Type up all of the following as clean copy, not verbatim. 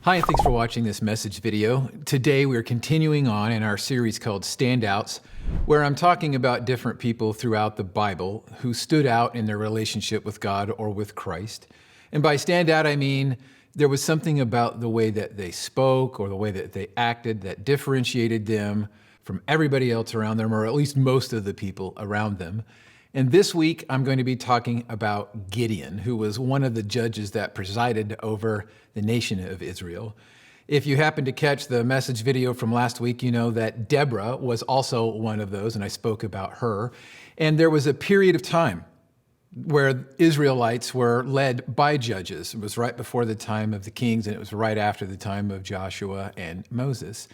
Hi, and thanks for watching this message video. Today we're continuing on in our series called Standouts, where I'm talking about different people throughout the Bible who stood out in their relationship with God or with Christ. And by stand out, I mean there was something about the way that they spoke or the way that they acted that differentiated them from everybody else around them, or at least most of the people around them. And this week, I'm going to be talking about Gideon, who was one of the judges that presided over the nation of Israel. If you happen to catch the message video from last week, you know that Deborah was also one of those, and I spoke about her. And there was a period of time where Israelites were led by judges. It was right before the time of the kings, and it was right after the time of Joshua and Moses.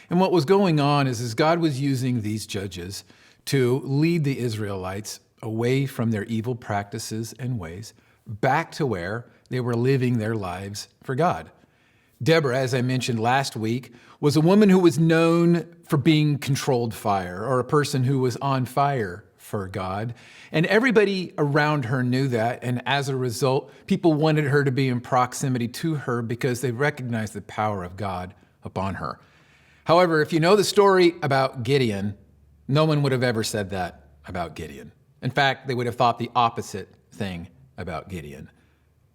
And what was going on is God was using these judges to lead the Israelites away from their evil practices and ways, back to where they were living their lives for God. Deborah, as I mentioned last week, was a woman who was known for being controlled fire, or a person who was on fire for God. And everybody around her knew that, and as a result, people wanted her to be in proximity to her because they recognized the power of God upon her. However, if you know the story about Gideon, no one would have ever said that about Gideon. In fact, they would have thought the opposite thing about Gideon.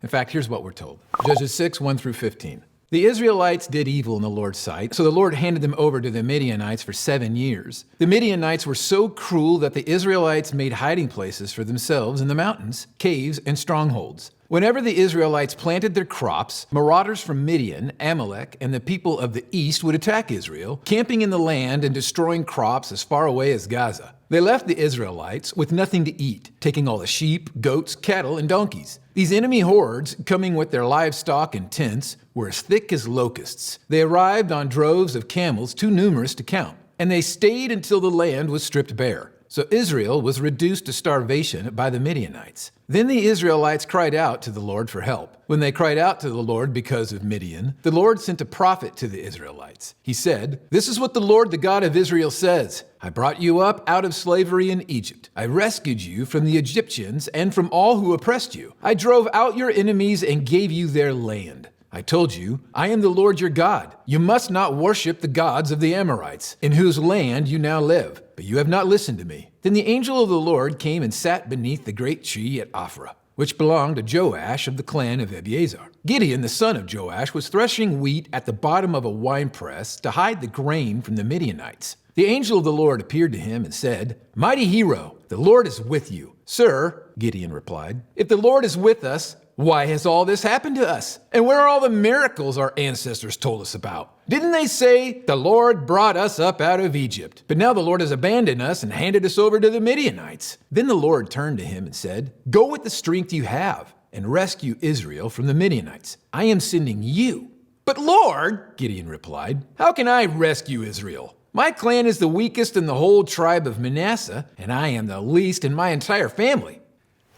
In fact, here's what we're told. Judges 6, 1 through 15. The Israelites did evil in the Lord's sight, so the Lord handed them over to the Midianites for 7 years. The Midianites were so cruel that the Israelites made hiding places for themselves in the mountains, caves, and strongholds. Whenever the Israelites planted their crops, marauders from Midian, Amalek, and the people of the east would attack Israel, camping in the land and destroying crops as far away as Gaza. They left the Israelites with nothing to eat, taking all the sheep, goats, cattle, and donkeys. These enemy hordes, coming with their livestock and tents, were as thick as locusts. They arrived on droves of camels too numerous to count, and they stayed until the land was stripped bare. So Israel was reduced to starvation by the Midianites. Then the Israelites cried out to the Lord for help. When they cried out to the Lord because of Midian, the Lord sent a prophet to the Israelites. He said, "This is what the Lord, the God of Israel, says. I brought you up out of slavery in Egypt. I rescued you from the Egyptians and from all who oppressed you. I drove out your enemies and gave you their land. I told you, I am the Lord your God. You must not worship the gods of the Amorites, in whose land you now live. But you have not listened to me." Then the angel of the Lord came and sat beneath the great tree at Ophrah, which belonged to Joash of the clan of Abiezer. Gideon, the son of Joash, was threshing wheat at the bottom of a winepress to hide the grain from the Midianites. The angel of the Lord appeared to him and said, "Mighty hero, the Lord is with you." "Sir," Gideon replied, "if the Lord is with us, why has all this happened to us? And where are all the miracles our ancestors told us about? Didn't they say, 'The Lord brought us up out of Egypt'? But now the Lord has abandoned us and handed us over to the Midianites." Then the Lord turned to him and said, "Go with the strength you have and rescue Israel from the Midianites. I am sending you." "But Lord," Gideon replied, "how can I rescue Israel? My clan is the weakest in the whole tribe of Manasseh, and I am the least in my entire family."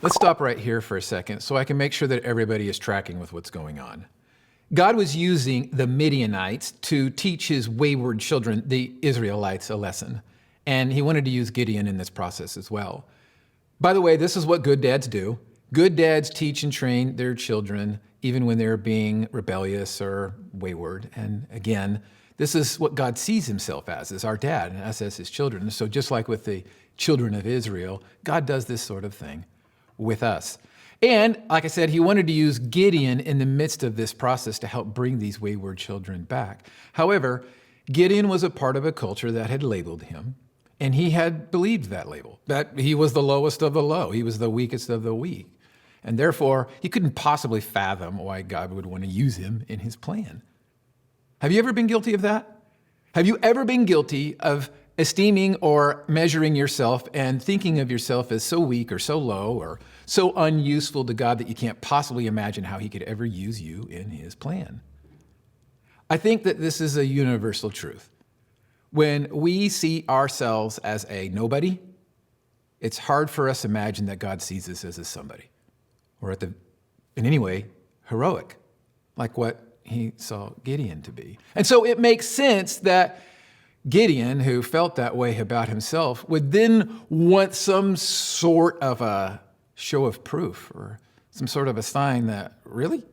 Let's stop right here for a second so I can make sure that everybody is tracking with what's going on. God was using the Midianites to teach his wayward children, the Israelites, a lesson. And he wanted to use Gideon in this process as well. By the way, this is what good dads do. Good dads teach and train their children even when they're being rebellious or wayward. And again, this is what God sees himself as our dad, and us as his children. So just like with the children of Israel, God does this sort of thing with us. And like I said, he wanted to use Gideon in the midst of this process to help bring these wayward children back. However, Gideon was a part of a culture that had labeled him, and he had believed that label, that he was the lowest of the low. He was the weakest of the weak. And therefore, he couldn't possibly fathom why God would want to use him in his plan. Have you ever been guilty of that? Have you ever been guilty of esteeming or measuring yourself and thinking of yourself as so weak or so low or so unuseful to God that you can't possibly imagine how he could ever use you in his plan? I think that this is a universal truth. When we see ourselves as a nobody, it's hard for us to imagine that God sees us as a somebody, or in any way, heroic, like what he saw Gideon to be. And so it makes sense that Gideon, who felt that way about himself, would then want some sort of a show of proof or some sort of a sign that, really?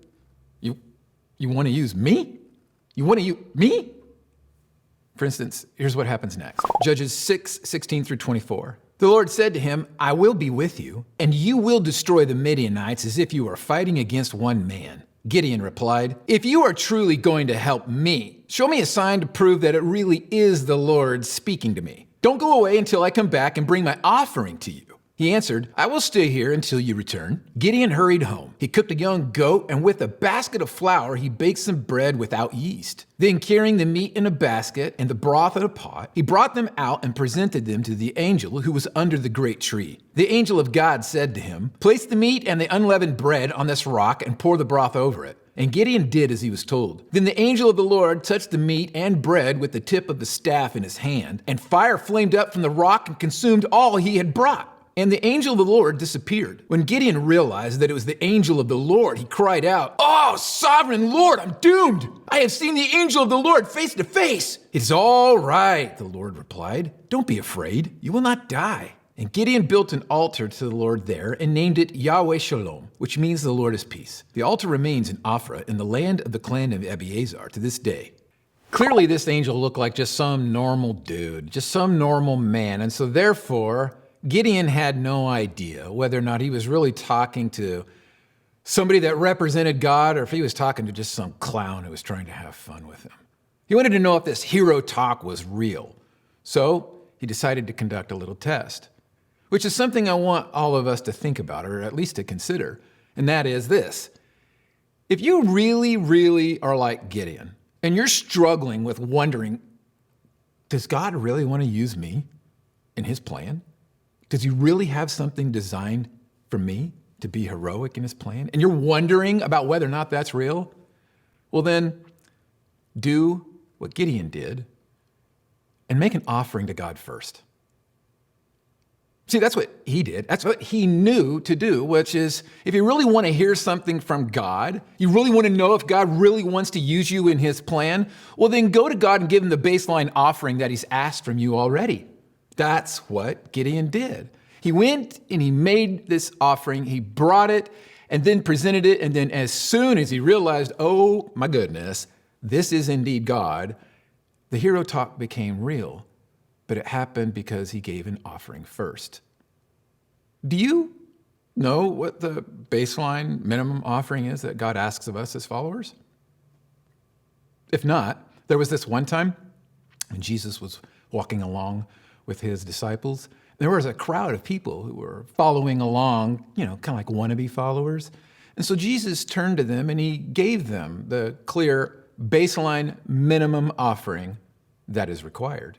You want to use me? You want to use me? For instance, here's what happens next. Judges 6:16 through 24. The Lord said to him, I will be with you, and you will destroy the Midianites as if you were fighting against one man. Gideon replied, if you are truly going to help me, show me a sign to prove that it really is the Lord speaking to me. Don't go away until I come back and bring my offering to you. He answered, I will stay here until you return. Gideon hurried home. He cooked a young goat, and with a basket of flour, he baked some bread without yeast. Then, carrying the meat in a basket and the broth in a pot, he brought them out and presented them to the angel who was under the great tree. The angel of God said to him, place the meat and the unleavened bread on this rock and pour the broth over it. And Gideon did as he was told. Then the angel of the Lord touched the meat and bread with the tip of the staff in his hand, and fire flamed up from the rock and consumed all he had brought. And the angel of the Lord disappeared. When Gideon realized that it was the angel of the Lord, he cried out, oh, sovereign Lord, I'm doomed. I have seen the angel of the Lord face to face. It's all right, the Lord replied. Don't be afraid. You will not die. And Gideon built an altar to the Lord there and named it Yahweh Shalom, which means the Lord is peace. The altar remains in Ophrah in the land of the clan of Abiezer to this day. Clearly, this angel looked like just some normal dude, just some normal man. And so therefore, Gideon had no idea whether or not he was really talking to somebody that represented God or if he was talking to just some clown who was trying to have fun with him. He wanted to know if this hero talk was real. So he decided to conduct a little test, which is something I want all of us to think about, or at least to consider. And that is this. If you really, really are like Gideon and you're struggling with wondering, does God really want to use me in his plan? Does he really have something designed for me to be heroic in his plan? And you're wondering about whether or not that's real? Well, then do what Gideon did and make an offering to God first. See, that's what he did. That's what he knew to do, which is if you really want to hear something from God, you really want to know if God really wants to use you in his plan, well, then go to God and give him the baseline offering that he's asked from you already. That's what Gideon did. He went and he made this offering. He brought it and then presented it. And then as soon as he realized, oh my goodness, this is indeed God, the hero talk became real. But it happened because he gave an offering first. Do you know what the baseline minimum offering is that God asks of us as followers? If not, there was this one time when Jesus was walking along with his disciples. There was a crowd of people who were following along, kind of like wannabe followers. And so Jesus turned to them and he gave them the clear baseline minimum offering that is required.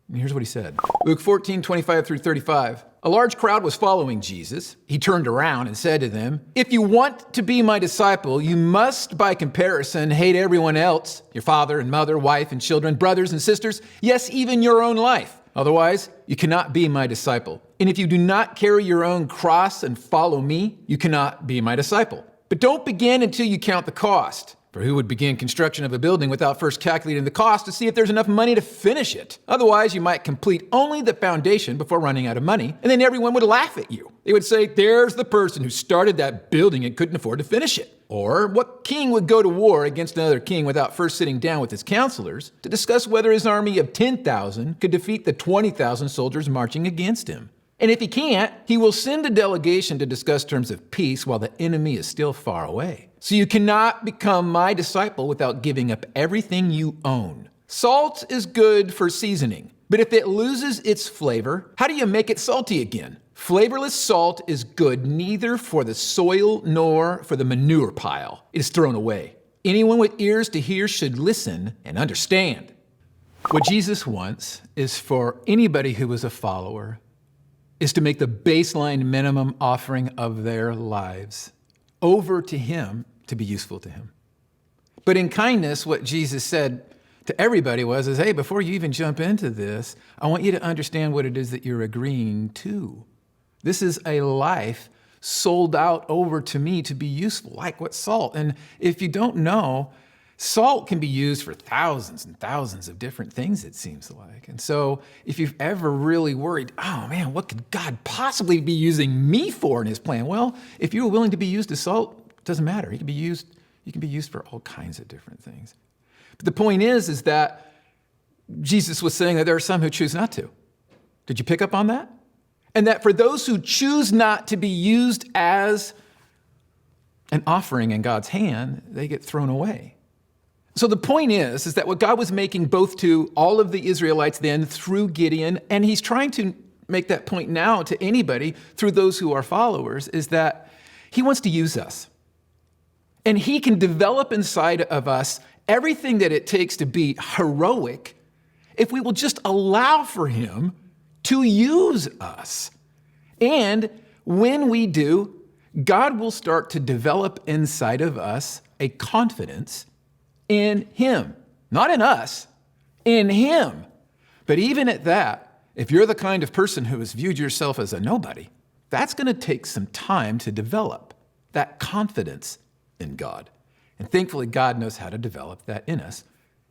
And here's what he said. Luke 14:25 through 35. A large crowd was following Jesus. He turned around and said to them, if you want to be my disciple, you must, by comparison, hate everyone else, your father and mother, wife and children, brothers and sisters, yes, even your own life. Otherwise, you cannot be my disciple. And if you do not carry your own cross and follow me, you cannot be my disciple. But don't begin until you count the cost. For who would begin construction of a building without first calculating the cost to see if there's enough money to finish it? Otherwise, you might complete only the foundation before running out of money, and then everyone would laugh at you. They would say, there's the person who started that building and couldn't afford to finish it. Or what king would go to war against another king without first sitting down with his counselors to discuss whether his army of 10,000 could defeat the 20,000 soldiers marching against him? And if he can't, he will send a delegation to discuss terms of peace while the enemy is still far away. So you cannot become my disciple without giving up everything you own. Salt is good for seasoning, but if it loses its flavor, how do you make it salty again? Flavorless salt is good neither for the soil nor for the manure pile. It is thrown away. Anyone with ears to hear should listen and understand. What Jesus wants is for anybody who is a follower is to make the baseline minimum offering of their lives over to him to be useful to him. But in kindness, what Jesus said to everybody was, hey, before you even jump into this, I want you to understand what it is that you're agreeing to. This is a life sold out over to me to be useful, like what salt. And if you don't know, salt can be used for thousands and thousands of different things, it seems like. And so if you've ever really worried, oh man, what could God possibly be using me for in his plan? Well, if you're willing to be used as salt, it doesn't matter. You can be used for all kinds of different things. But the point is that Jesus was saying that there are some who choose not to. Did you pick up on that? And that for those who choose not to be used as an offering in God's hand, they get thrown away. So the point is that what God was making both to all of the Israelites then through Gideon, and he's trying to make that point now to anybody through those who are followers, is that he wants to use us. And he can develop inside of us everything that it takes to be heroic if we will just allow for him to use us. And when we do, God will start to develop inside of us a confidence in him, not in us, in him. But even at that, if you're the kind of person who has viewed yourself as a nobody, that's going to take some time to develop that confidence in God. And thankfully, God knows how to develop that in us.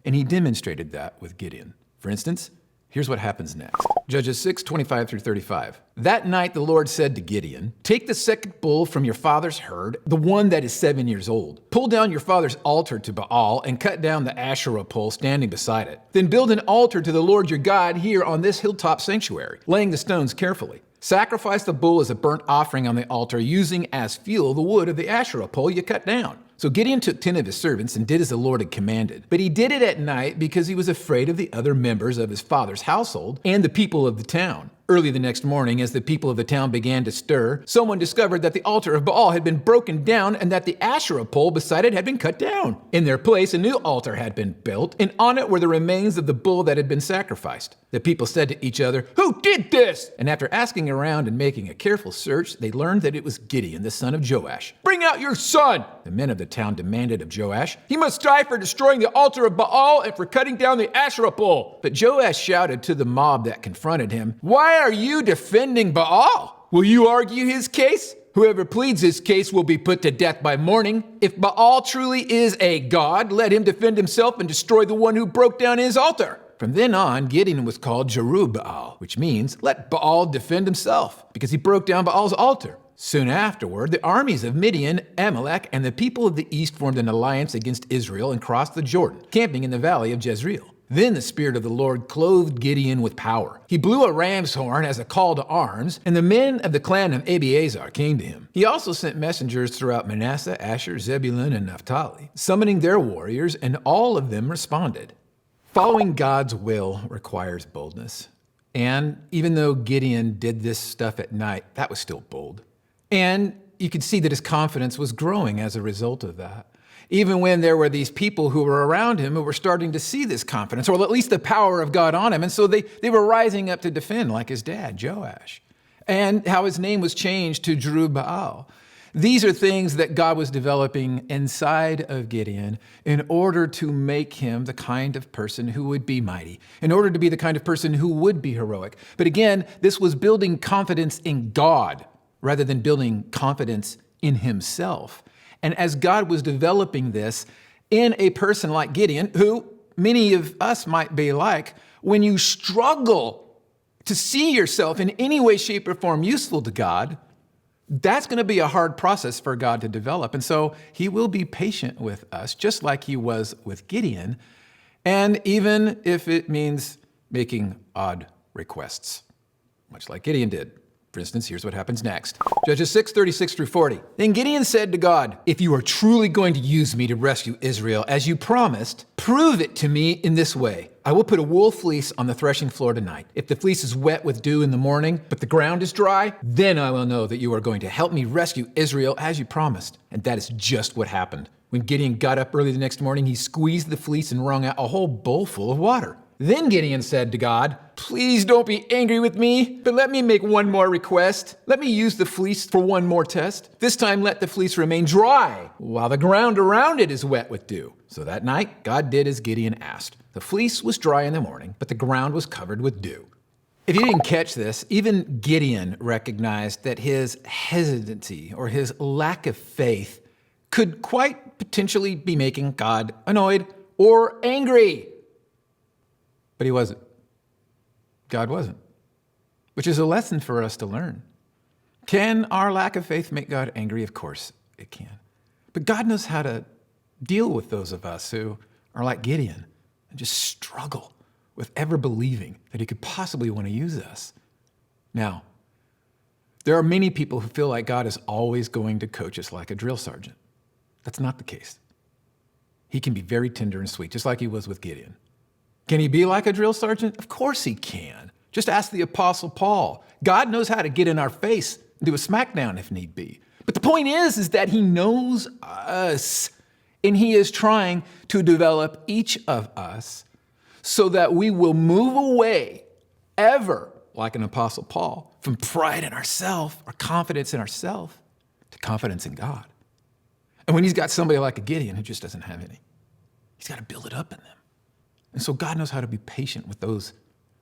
And he demonstrated that with Gideon. For instance, here's what happens next. Judges 6:25-35. That night the Lord said to Gideon, take the second bull from your father's herd, the one that is 7 years old. Pull down your father's altar to Baal and cut down the Asherah pole standing beside it. Then build an altar to the Lord your God here on this hilltop sanctuary, laying the stones carefully. Sacrifice the bull as a burnt offering on the altar, using as fuel the wood of the Asherah pole you cut down. So Gideon took 10 of his servants and did as the Lord had commanded. But he did it at night because he was afraid of the other members of his father's household and the people of the town. Early the next morning, as the people of the town began to stir, someone discovered that the altar of Baal had been broken down and that the Asherah pole beside it had been cut down. In their place, a new altar had been built, and on it were the remains of the bull that had been sacrificed. The people said to each other, "Who did this?" And after asking around and making a careful search, they learned that it was Gideon, the son of Joash. "Bring out your son," the men of the town demanded of Joash. "He must die for destroying the altar of Baal and for cutting down the Asherah pole." But Joash shouted to the mob that confronted him, "Why are you defending Baal? Will you argue his case? Whoever pleads his case will be put to death by morning. If Baal truly is a god, let him defend himself and destroy the one who broke down his altar." From then on, Gideon was called Jerubbaal, which means let Baal defend himself, because he broke down Baal's altar. Soon afterward, the armies of Midian, Amalek, and the people of the east formed an alliance against Israel and crossed the Jordan, camping in the valley of Jezreel. Then the Spirit of the Lord clothed Gideon with power. He blew a ram's horn as a call to arms, and the men of the clan of Abiezer came to him. He also sent messengers throughout Manasseh, Asher, Zebulun, and Naphtali, summoning their warriors, and all of them responded. Following God's will requires boldness. And even though Gideon did this stuff at night, that was still bold. And you could see that his confidence was growing as a result of that. Even when there were these people who were around him who were starting to see this confidence, or at least the power of God on him. And so they were rising up to defend, like his dad, Joash. And how his name was changed to Jerubbaal. These are things that God was developing inside of Gideon in order to make him the kind of person who would be mighty, in order to be the kind of person who would be heroic. But again, this was building confidence in God rather than building confidence in himself. And as God was developing this in a person like Gideon, who many of us might be like, when you struggle to see yourself in any way, shape, or form useful to God, that's going to be a hard process for God to develop. And so he will be patient with us, just like he was with Gideon, and even if it means making odd requests, much like Gideon did. For instance, here's what happens next. Judges 6:36-40. Then Gideon said to God, "If you are truly going to use me to rescue Israel, as you promised, prove it to me in this way. I will put a wool fleece on the threshing floor tonight. If the fleece is wet with dew in the morning, but the ground is dry, then I will know that you are going to help me rescue Israel as you promised." And that is just what happened. When Gideon got up early the next morning, he squeezed the fleece and wrung out a whole bowl full of water. Then Gideon said to God, "Please don't be angry with me, but let me make one more request. Let me use the fleece for one more test. This time let the fleece remain dry, while the ground around it is wet with dew." So that night, God did as Gideon asked. The fleece was dry in the morning, but the ground was covered with dew. If you didn't catch this, even Gideon recognized that his hesitancy or his lack of faith could quite potentially be making God annoyed or angry. But he wasn't. God wasn't, which is a lesson for us to learn. Can our lack of faith make God angry? Of course it can. But God knows how to deal with those of us who are like Gideon and just struggle with ever believing that he could possibly want to use us. Now, there are many people who feel like God is always going to coach us like a drill sergeant. That's not the case. He can be very tender and sweet, just like he was with Gideon. Can he be like a drill sergeant? Of course he can. Just ask the Apostle Paul. God knows how to get in our face and do a smackdown if need be. But the point is that he knows us, and he is trying to develop each of us so that we will move away ever, like an Apostle Paul, from pride in ourselves, or confidence in ourselves, to confidence in God. And when he's got somebody like a Gideon who just doesn't have any, he's got to build it up in them. And so God knows how to be patient with those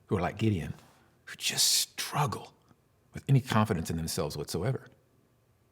who are like Gideon, who just struggle with any confidence in themselves whatsoever.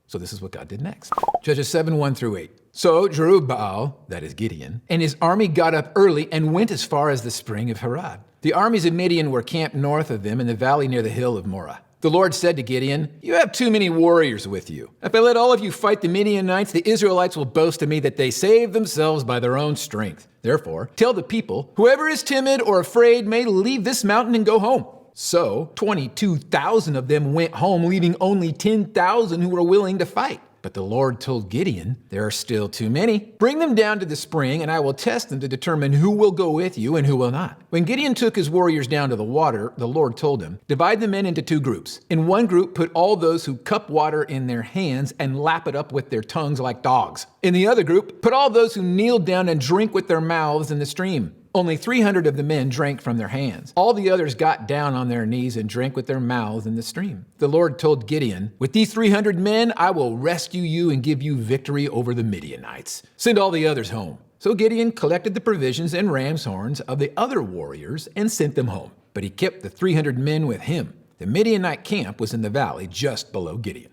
So this is what God did next. Judges 7:1-8. So Jerubbaal, that is Gideon, and his army got up early and went as far as the spring of Harod. The armies of Midian were camped north of them in the valley near the hill of Moreh. The Lord said to Gideon, "You have too many warriors with you. If I let all of you fight the Midianites, the Israelites will boast to me that they saved themselves by their own strength. Therefore, tell the people, whoever is timid or afraid may leave this mountain and go home." So 22,000 of them went home, leaving only 10,000 who were willing to fight. But the Lord told Gideon, "There are still too many. Bring them down to the spring, and I will test them to determine who will go with you and who will not." When Gideon took his warriors down to the water, the Lord told him, "Divide the men into two groups. In one group, put all those who cup water in their hands and lap it up with their tongues like dogs. In the other group, put all those who kneel down and drink with their mouths in the stream." Only 300 of the men drank from their hands. All the others got down on their knees and drank with their mouths in the stream. The Lord told Gideon, "With these 300 men, I will rescue you and give you victory over the Midianites. Send all the others home." So Gideon collected the provisions and ram's horns of the other warriors and sent them home. But he kept the 300 men with him. The Midianite camp was in the valley just below Gideon.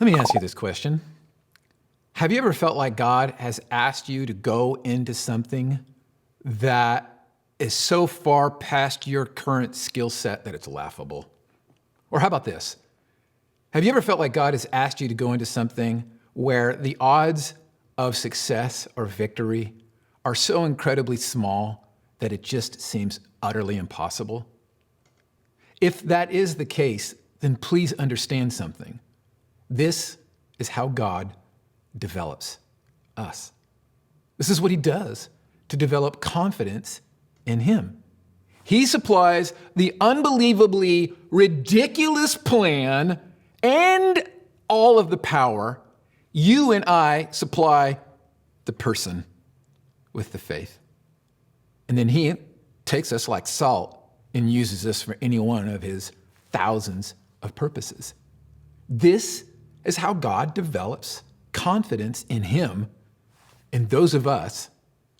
Let me ask you this question. Have you ever felt like God has asked you to go into something that is so far past your current skill set that it's laughable? Or how about this? Have you ever felt like God has asked you to go into something where the odds of success or victory are so incredibly small that it just seems utterly impossible? If that is the case, then please understand something. This is how God develops us. This is what he does to develop confidence in him. He supplies the unbelievably ridiculous plan and all of the power. You and I supply the person with the faith. And then he takes us like salt and uses us for any one of his thousands of purposes. This is how God develops confidence in him in those of us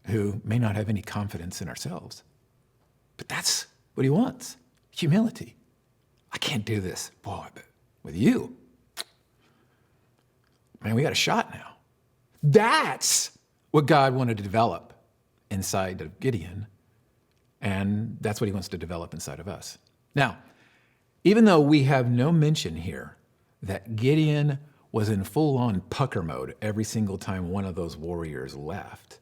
who may not have any confidence in ourselves. But that's what he wants, humility. I can't do this. Boy, but with you, man, we got a shot now. That's what God wanted to develop inside of Gideon, and that's what he wants to develop inside of us. Now, even though we have no mention here that Gideon was in full-on pucker mode every single time one of those warriors left,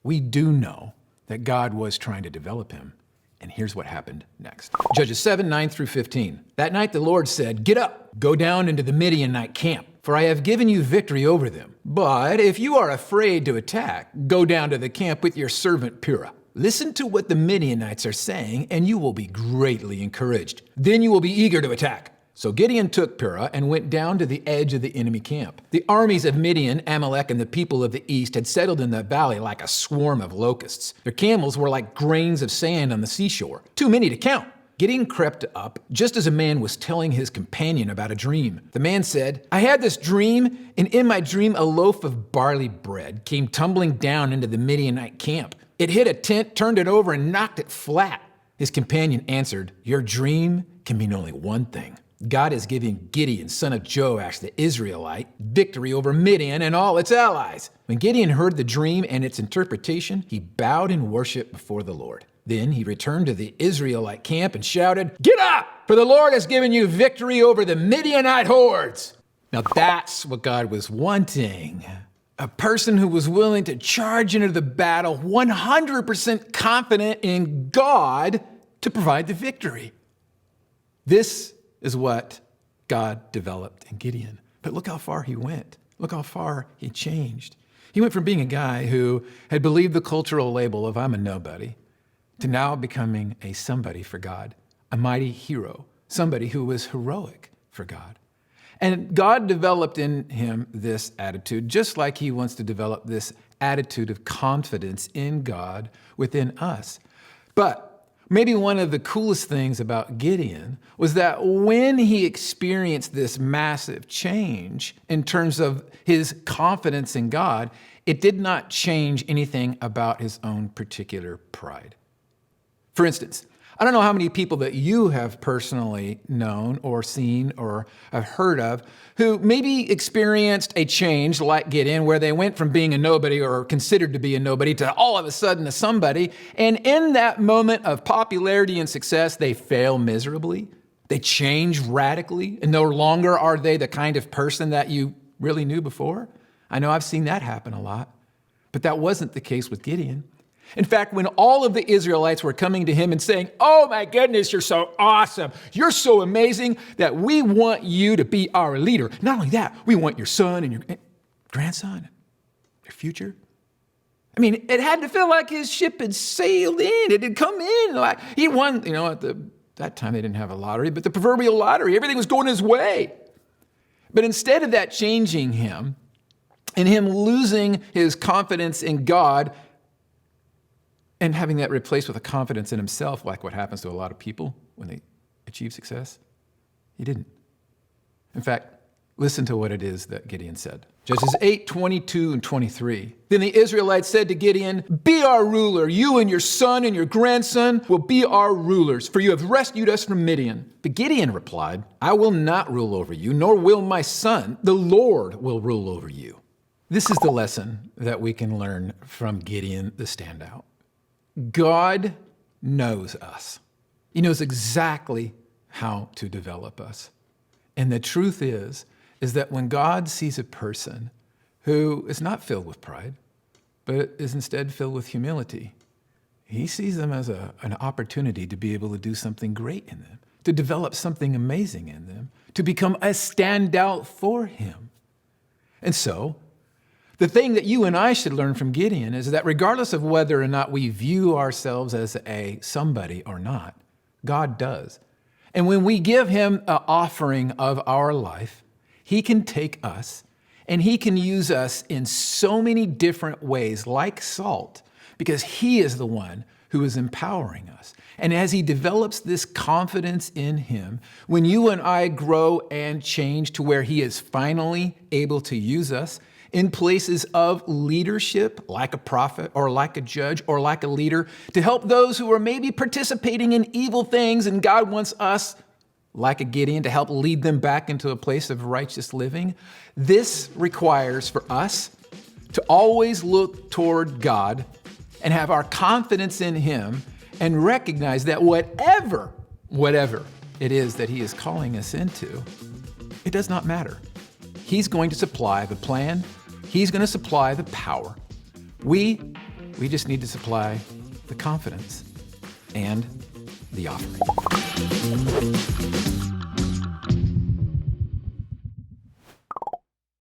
we do know that God was trying to develop him. And here's what happened next. Judges 7:9-15. That night the Lord said, "Get up, go down into the Midianite camp, for I have given you victory over them. But if you are afraid to attack, go down to the camp with your servant Purah. Listen to what the Midianites are saying, and you will be greatly encouraged. Then you will be eager to attack." So Gideon took Purah and went down to the edge of the enemy camp. The armies of Midian, Amalek, and the people of the east had settled in the valley like a swarm of locusts. Their camels were like grains of sand on the seashore, too many to count. Gideon crept up just as a man was telling his companion about a dream. The man said, "I had this dream, and in my dream a loaf of barley bread came tumbling down into the Midianite camp. It hit a tent, turned it over, and knocked it flat." His companion answered, "Your dream can mean only one thing. God is giving Gideon, son of Joash, the Israelite, victory over Midian and all its allies." When Gideon heard the dream and its interpretation, he bowed in worship before the Lord. Then he returned to the Israelite camp and shouted, "Get up, for the Lord has given you victory over the Midianite hordes." Now that's what God was wanting A person who was willing to charge into the battle 100% confident in God to provide the victory. This is what God developed in Gideon. But look how far he went. Look how far he changed. He went from being a guy who had believed the cultural label of I'm a nobody to now becoming a somebody for God, a mighty hero, somebody who was heroic for God. And God developed in him this attitude, just like he wants to develop this attitude of confidence in God within us. But maybe one of the coolest things about Gideon was that when he experienced this massive change in terms of his confidence in God, it did not change anything about his own particular pride. For instance, I don't know how many people that you have personally known or seen or have heard of who maybe experienced a change like Gideon, where they went from being a nobody or considered to be a nobody to all of a sudden a somebody. And in that moment of popularity and success, they fail miserably. They change radically, and no longer are they the kind of person that you really knew before. I know I've seen that happen a lot, but that wasn't the case with Gideon. In fact, when all of the Israelites were coming to him and saying, "Oh my goodness, you're so awesome. You're so amazing that we want you to be our leader. Not only that, we want your son and your grandson, your future." I mean, it had to feel like his ship had sailed in. It had come in. Like he won, at that time they didn't have a lottery, but the proverbial lottery. Everything was going his way. But instead of that changing him and him losing his confidence in God, and having that replaced with a confidence in himself, like what happens to a lot of people when they achieve success, he didn't. In fact, listen to what it is that Gideon said. Judges 8:22 and 23. Then the Israelites said to Gideon, "Be our ruler. You and your son and your grandson will be our rulers, for you have rescued us from Midian." But Gideon replied, "I will not rule over you, nor will my son. The Lord will rule over you." This is the lesson that we can learn from Gideon, the standout. God knows us. He knows exactly how to develop us. And the truth is that when God sees a person who is not filled with pride, but is instead filled with humility, he sees them as an opportunity to be able to do something great in them, to develop something amazing in them, to become a standout for him. And so, the thing that you and I should learn from Gideon is that regardless of whether or not we view ourselves as a somebody or not, God does. And when we give him an offering of our life, he can take us and he can use us in so many different ways, like salt, because he is the one who is empowering us. And as he develops this confidence in him, when you and I grow and change to where he is finally able to use us in places of leadership, like a prophet or like a judge or like a leader, to help those who are maybe participating in evil things, and God wants us, like a Gideon, to help lead them back into a place of righteous living. This requires for us to always look toward God and have our confidence in him and recognize that whatever it is that he is calling us into, it does not matter. He's going to supply the plan. He's going to supply the power. We just need to supply the confidence and the offering.